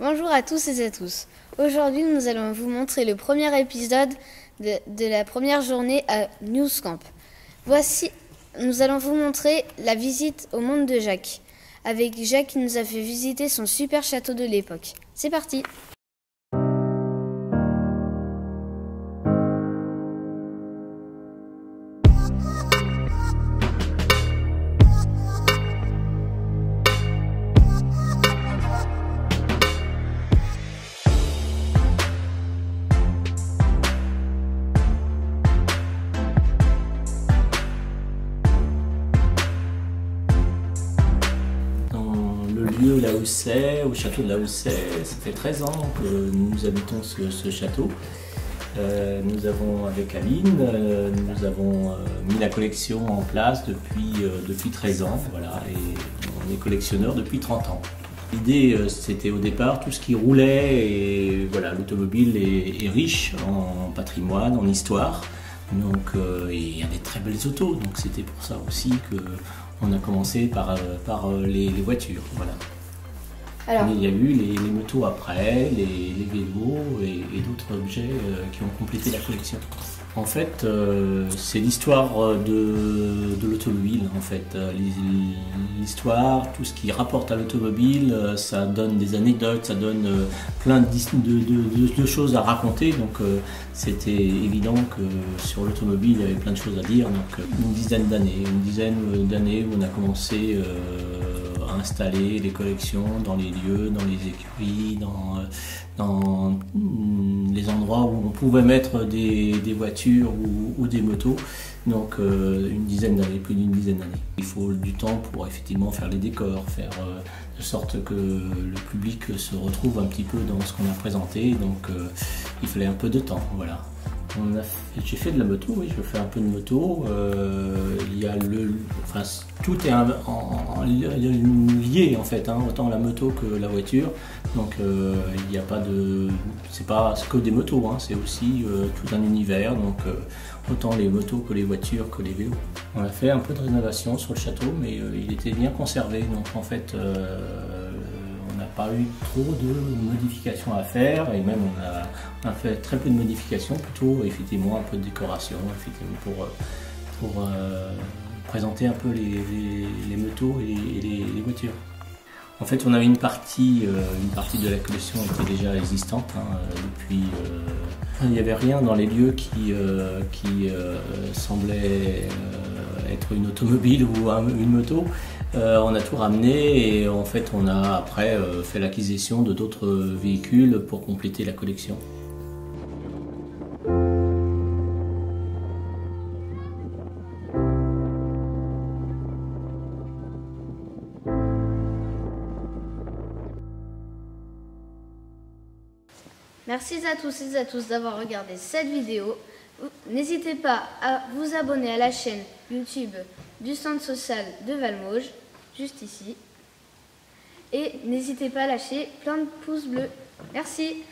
Bonjour à tous et à tous. Aujourd'hui, nous allons vous montrer le premier épisode de la première journée à News Camp. Voici, nous allons vous montrer la visite au monde de Jacques, avec Jacques qui nous a fait visiter son super château de l'époque. C'est parti! Là où c'est, au château de La Houssaye, ça fait 13 ans que nous habitons ce château. Nous avons, avec Aline, nous avons mis la collection en place depuis 13 ans, voilà, et on est collectionneur depuis 30 ans. L'idée, c'était au départ tout ce qui roulait, et voilà, l'automobile est riche en patrimoine, en histoire, donc et il y a des très belles autos, donc c'était pour ça aussi que on a commencé par les voitures, voilà. Alors, il y a eu les motos après, les vélos et d'autres objets qui ont complété la collection. En fait, c'est l'histoire de l'automobile. En fait, l'histoire, tout ce qui rapporte à l'automobile, ça donne des anecdotes, ça donne plein de choses à raconter. Donc, c'était évident que sur l'automobile, il y avait plein de choses à dire. Donc, une dizaine d'années où on a commencé à installer les collections dans les lieux, dans les écuries, dans les endroits où on pouvait mettre des voitures ou des motos. Donc une dizaine d'années, plus d'une dizaine d'années. Il faut du temps pour effectivement faire les décors, faire de sorte que le public se retrouve un petit peu dans ce qu'on a présenté. Donc il fallait un peu de temps, voilà. J'ai fait de la moto, oui, je fais un peu de moto. Il y a tout est lié en fait, hein, autant la moto que la voiture. Donc il n'y a pas de, c'est pas que des motos, hein, c'est aussi tout un univers. Donc autant les motos que les voitures que les vélos. On a fait un peu de rénovation sur le château, mais il était bien conservé. Donc en fait, on n'a pas eu trop de modifications à faire, et même on a fait très peu de modifications, plutôt effectivement un peu de décoration, effectivement pour présenter un peu les motos et les voitures. En fait, on avait une partie de la collection était déjà existante, hein, depuis. Il n'y avait rien dans les lieux qui semblait être une automobile ou une moto. On a tout ramené et en fait on a après fait l'acquisition de d'autres véhicules pour compléter la collection. Merci à tous et à tous d'avoir regardé cette vidéo. N'hésitez pas à vous abonner à la chaîne YouTube du Centre social de Valmauges, juste ici. Et n'hésitez pas à lâcher plein de pouces bleus. Merci.